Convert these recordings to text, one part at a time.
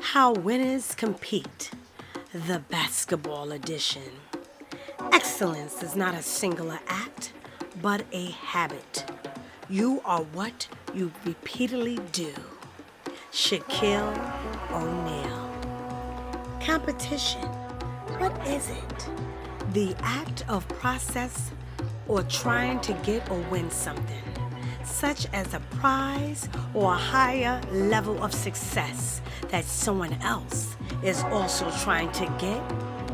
How winners compete, the basketball edition. Excellence is not a singular act, but a habit. You are what you repeatedly do. Shaquille O'Neal. Competition. What is it? The act of process or trying to get or win something, such as a prize or a higher level of success that someone else is also trying to get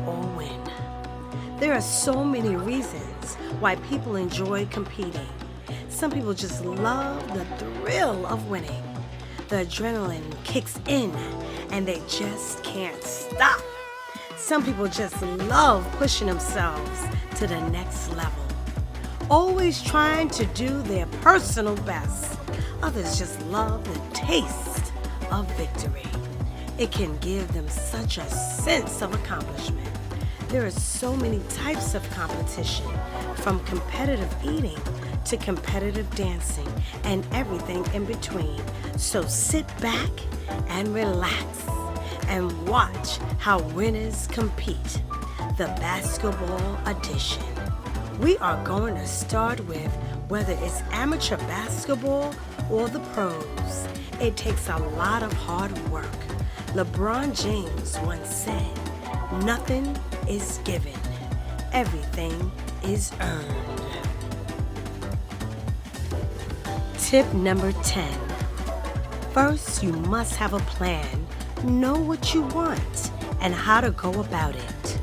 or win. There are so many reasons why people enjoy competing. Some people just love the thrill of winning. The adrenaline kicks in and they just can't stop. Some people just love pushing themselves to the next level, always trying to do their personal best. Others just love the taste of victory. It can give them such a sense of accomplishment. There are so many types of competition, from competitive eating to competitive dancing and everything in between. So sit back and relax and watch how winners compete. The basketball edition. We are going to start with whether it's amateur basketball or the pros. It takes a lot of hard work. LeBron James once said, "Nothing is given, everything is earned." Tip number 10. First, you must have a plan. Know what you want and how to go about it.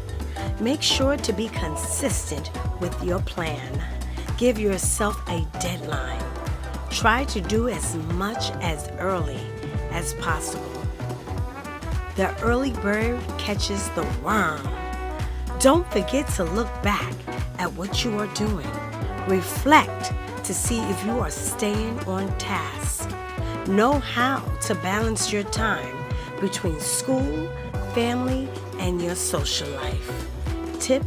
Make sure to be consistent with your plan. Give yourself a deadline. Try to do as much as early as possible. The early bird catches the worm. Don't forget to look back at what you are doing. Reflect to see if you are staying on task. Know how to balance your time between school, family, and your social life. Tip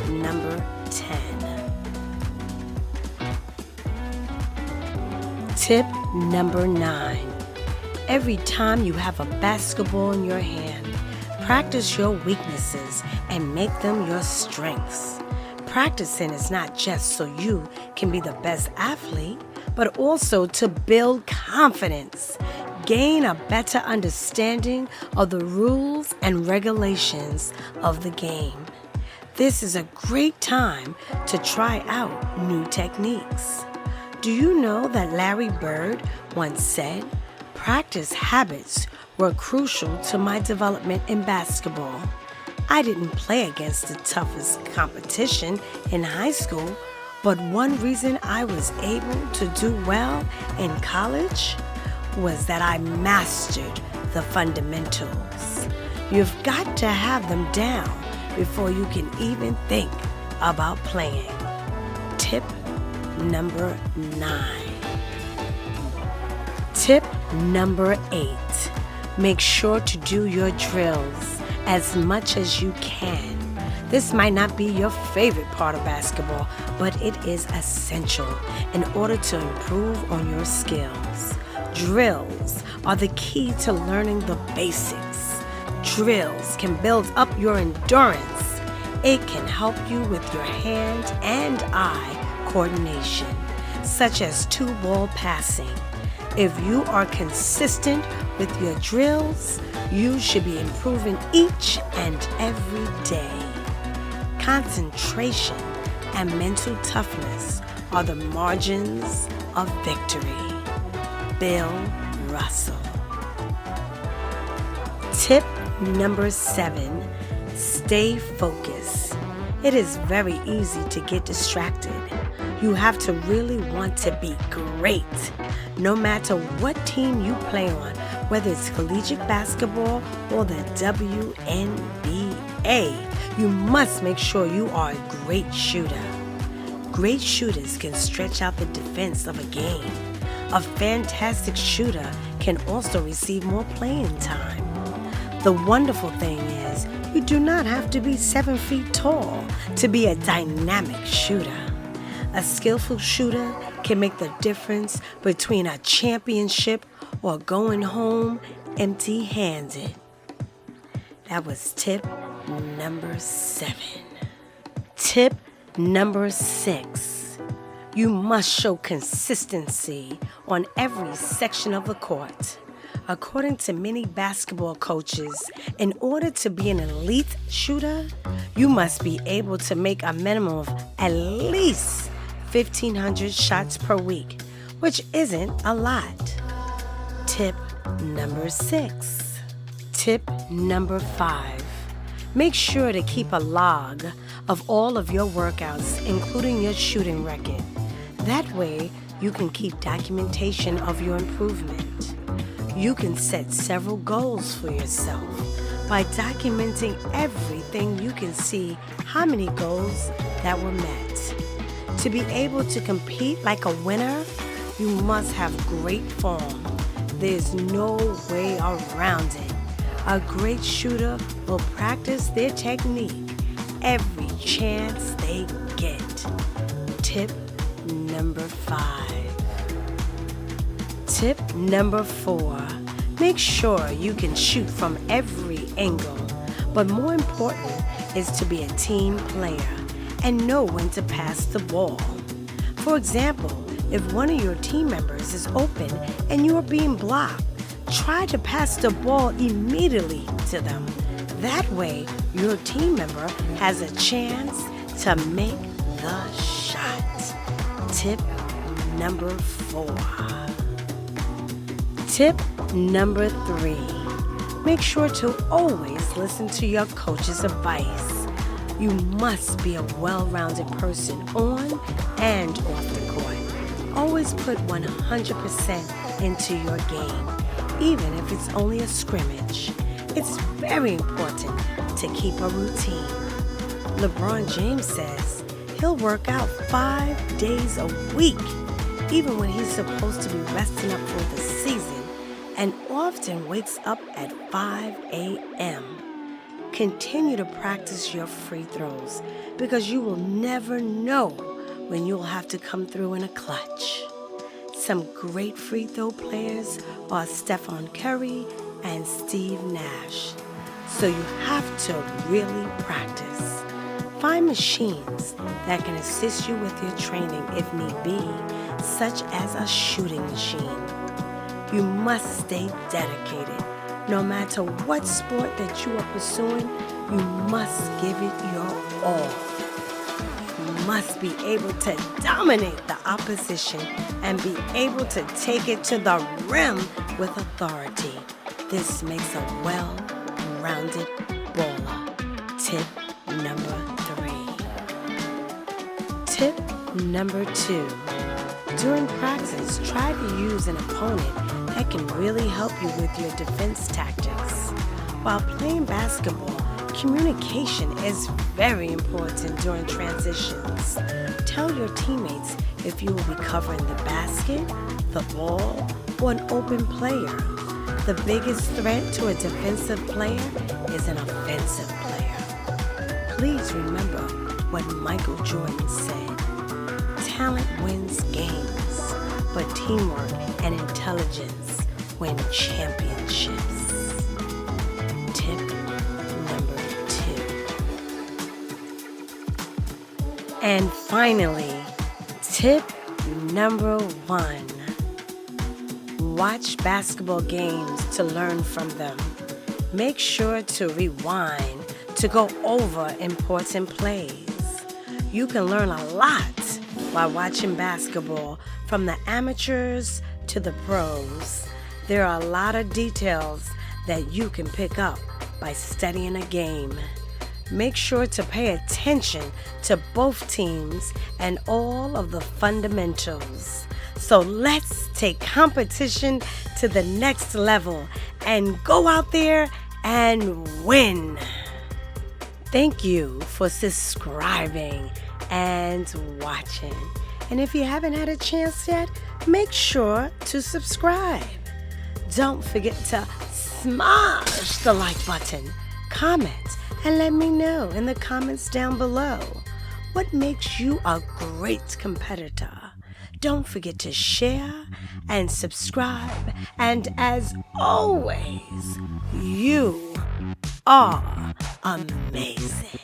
number 10. Tip number 9. Every time you have a basketball in your hand, practice your weaknesses and make them your strengths. Practicing is not just so you can be the best athlete, but also to build confidence, gain a better understanding of the rules and regulations of the game. This is a great time to try out new techniques. Do you know that Larry Bird once said, "Practice habits were crucial to my development in basketball. I didn't play against the toughest competition in high school, but one reason I was able to do well in college was that I mastered the fundamentals." You've got to have them down before you can even think about playing. Tip number 9. Tip number 8. Make sure to do your drills as much as you can. This might not be your favorite part of basketball, but it is essential in order to improve on your skills. Drills are the key to learning the basics. Drills can build up your endurance. It can help you with your hand and eye coordination, such as two-ball passing. If you are consistent with your drills, you should be improving each and every day. Concentration and mental toughness are the margins of victory. Bill Russell. Tip number 7. Stay focused. It is very easy to get distracted. You have to really want to be great. No matter what team you play on, whether it's collegiate basketball or the WNBA, you must make sure you are a great shooter. Great shooters can stretch out the defense of a game. A fantastic shooter can also receive more playing time. The wonderful thing is, you do not have to be 7 feet tall to be a dynamic shooter. A skillful shooter can make the difference between a championship or going home empty-handed. That was tip number 7. Tip number 6. You must show consistency on every section of the court. According to many basketball coaches, in order to be an elite shooter, you must be able to make a minimum of at least 1,500 shots per week, which isn't a lot. Tip number 6. Tip number 5. Make sure to keep a log of all of your workouts, including your shooting record. That way, you can keep documentation of your improvement. You can set several goals for yourself. By documenting everything, you can see how many goals that were met. To be able to compete like a winner, you must have great form. There's no way around it. A great shooter will practice their technique every chance they get. Tip number 5. Tip number 4. Make sure you can shoot from every angle, but more important is to be a team player and know when to pass the ball. For example, if one of your team members is open and you are being blocked, try to pass the ball immediately to them. That way, your team member has a chance to make the shot. Tip number 4. Tip number 3. Make sure to always listen to your coach's advice. You must be a well-rounded person on and off the court. Always put 100% into your game, even if it's only a scrimmage. It's very important to keep a routine. LeBron James says he'll work out 5 days a week, even when he's supposed to be resting up for the season, and often wakes up at 5 a.m. Continue to practice your free throws because you will never know when you'll have to come through in a clutch. Some great free throw players are Stephen Curry and Steve Nash, so you have to really practice. Find machines that can assist you with your training if need be, such as a shooting machine. You must stay dedicated. No matter what sport that you are pursuing, you must give it your all. You must be able to dominate the opposition and be able to take it to the rim with authority. This makes a well-rounded baller. Tip number 3. Tip number 2. During practice, try to use an opponent that can really help you with your defense tactics. While playing basketball, communication is very important during transitions. Tell your teammates if you will be covering the basket, the ball, or an open player. The biggest threat to a defensive player is an offensive player. Please remember what Michael Jordan said. Talent wins games, but teamwork and intelligence win championships. Tip number 2. And finally, tip number 1. Watch basketball games to learn from them. Make sure to rewind to go over important plays. You can learn a lot while watching basketball, from the amateurs to the pros. There are a lot of details that you can pick up by studying a game. Make sure to pay attention to both teams and all of the fundamentals. So let's take competition to the next level and go out there and win. Thank you for subscribing and watching. And if you haven't had a chance yet, make sure to subscribe. Don't forget to smash the like button, comment, and let me know in the comments down below What makes you a great competitor? Don't forget to share and subscribe. And as always, you are amazing.